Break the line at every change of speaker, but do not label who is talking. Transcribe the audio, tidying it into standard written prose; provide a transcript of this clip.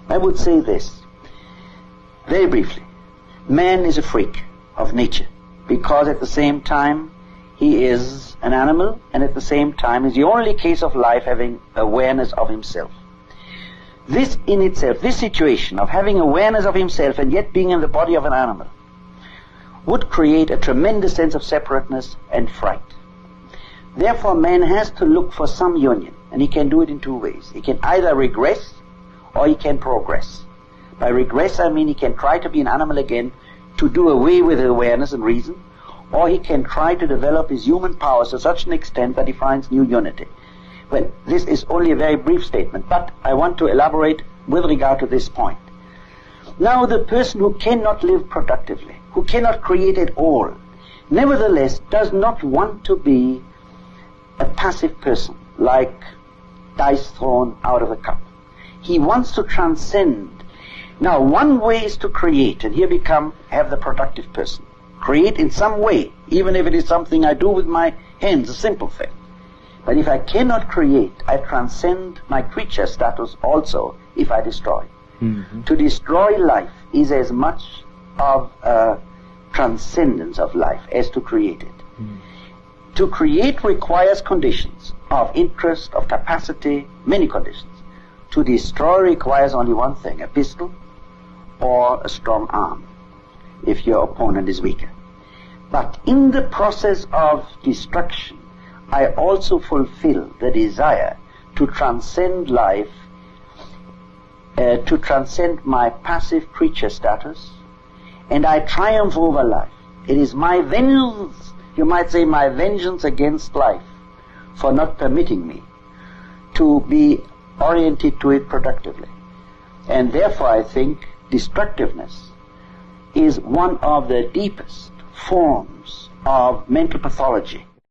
I would say this, very briefly. Man is a freak of nature, because at the same time he is an animal, and at the same time is the only case of life having awareness of himself. This in itself, this situation of having awareness of himself and yet being in the body of an animal, would create a tremendous sense of separateness and fright. Therefore, man has to look for some union, and he can do it in two ways. He can either regress or he can progress. By regress, I mean he can try to be an animal again, to do away with awareness and reason, or he can try to develop his human powers to such an extent that he finds new unity. Well, this is only a very brief statement, but I want to elaborate with regard to this point. Now, the person who cannot live productively, who cannot create at all, nevertheless does not want to be a passive person, like dice thrown out of a cup. He wants to transcend. Now, one way is to create, and here have the productive person. Create in some way, even if it is something I do with my hands, a simple thing. But if I cannot create, I transcend my creature status also if I destroy. Mm-hmm. To destroy life is as much of a transcendence of life as to create it. Mm. To create requires conditions of interest, of capacity, many conditions. To destroy requires only one thing, a pistol or a strong arm, if your opponent is weaker. But in the process of destruction, I also fulfill the desire to transcend life, to transcend my passive creature status, and I triumph over life. It is my vengeance, you might say my vengeance against life, for not permitting me to be oriented to it productively. And therefore I think destructiveness is one of the deepest forms of mental pathology